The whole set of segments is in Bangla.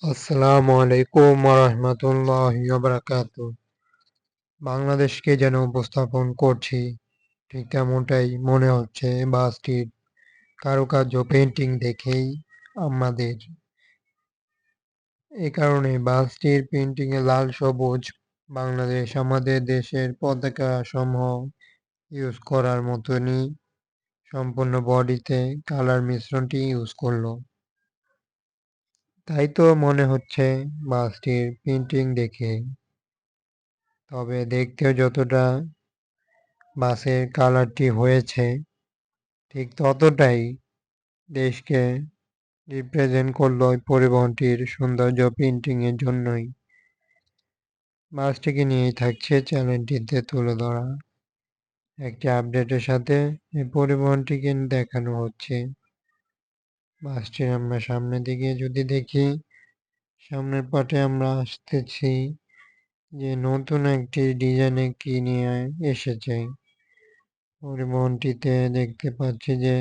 আসসালামু আলাইকুম ওয়া বারাকাতুহু। বাংলাদেশকে যেন উপস্থাপন করছি, ঠিক তেমনটাই মনে হচ্ছে বাসটির কারুকার্য পেইন্টিং দেখেই আমাদের। এ কারণে বাসটির পেইন্টিংয়ে লাল সবুজ বাংলাদেশ আমাদের দেশের পতাকা সমূহ ইউজ করার মতনই সম্পূর্ণ বডিতে কালার মিশ্রণটি ইউজ করলো। তাই তো মনে হচ্ছে বাসটির পেইন্টিং দেখে। তবে দেখতেও যতটা বাসের কালারটি হয়েছে ঠিক ততটাই দেশকে রিপ্রেজেন্ট করলো ওই পরিবহনটির সৌন্দর্য পেইন্টিংয়ের জন্যই। বাসটিকে নিয়েই থাকছে চ্যানেলটিতে তুলে ধরা একটি আপডেটের সাথে এই পরিবহনটিকে দেখানো হচ্ছে। বাসটির আমরা সামনের দিকে যদি দেখি, সামনের পাটে আমরা আসতেছি যে নতুন একটি ডিজাইনে কি নিয়ে এসেছে। পরিবহনটিতে দেখতে পাচ্ছি যে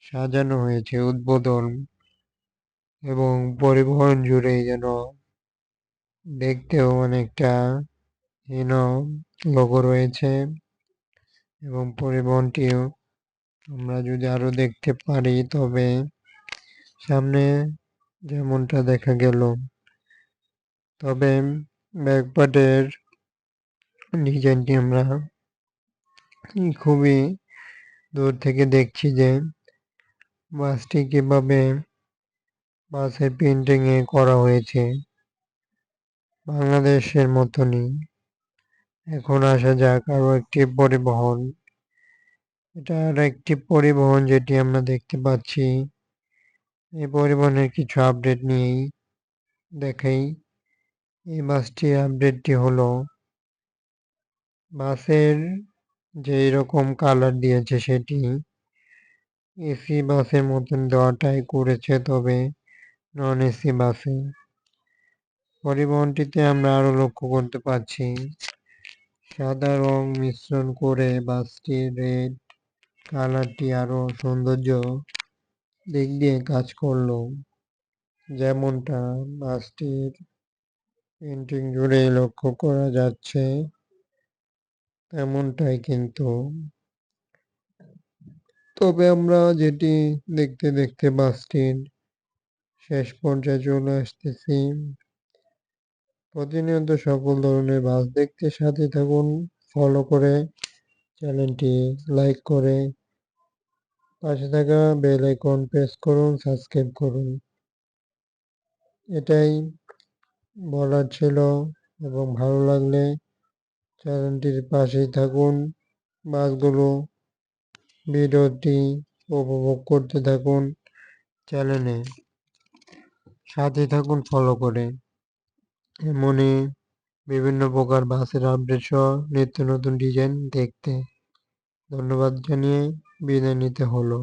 সাজানো হয়েছে উদ্বোধন, এবং পরিবহন জুড়ে যেন দেখতেও অনেকটা হীন লোগো রয়েছে। এবং পরিবহনটিও আমরা যদি আরো দেখতে পারি, তবে সামনে যেমনটা দেখা গেল, তবে ব্যাকপার্টের ডিজাইনটি আমরা খুবই দূর থেকে দেখছি যে বাসটি কিভাবে বাসের পেইন্টিংয়ে করা হয়েছে বাংলাদেশের মতনই। এখন আসা যাক আরো একটি পরিবহন। এটা আর একটি পরিবহন যেটি আমরা দেখতে পাচ্ছি। এই পরিবহনের কিছু আপডেট নিয়েই দেখাই। এই বাসটির আপডেটটি হলো, বাসের যেই রকম কালার দিয়েছে সেটি এসি বাসের মতন দেওয়াটাই করেছে, তবে নন এসি বাসে। পরিবহনটিতে আমরা আরো লক্ষ্য করতে পারছি সাদা রং মিশ্রণ করে বাসটির রেড কালারটি আরো সৌন্দর্য দিক দিয়ে কাজ করলো। যেমনটা বাসটির পেইন্টিং জুড়ে লক্ষ্য করা যাচ্ছে তেমনটাই কিন্তু। তবে আমরা যেটি দেখতে দেখতে বাসটির শেষ পর্যায়ে চলে আসতেছি। প্রতিনিয়ত সকল ধরনের বাস দেখতে সাথে থাকুন, ফলো করে চ্যানেলটি লাইক করে পাশে থাকা বেল আইকন প্রেস করুন, সাবস্ক্রাইব করুন। এটাই বলার ছিল, এবং ভালো লাগলে চ্যানেলটির পাশেই থাকুন। বাসগুলো ভিডিওটি উপভোগ করতে থাকুন, চ্যানেলে সাথে থাকুন ফলো করে। এমনই বিভিন্ন প্রকার বাসের আপডেট সহ নিত্য নতুন ডিজাইন দেখতে। ধন্যবাদ জানিয়ে বিদায় নিতে হলো।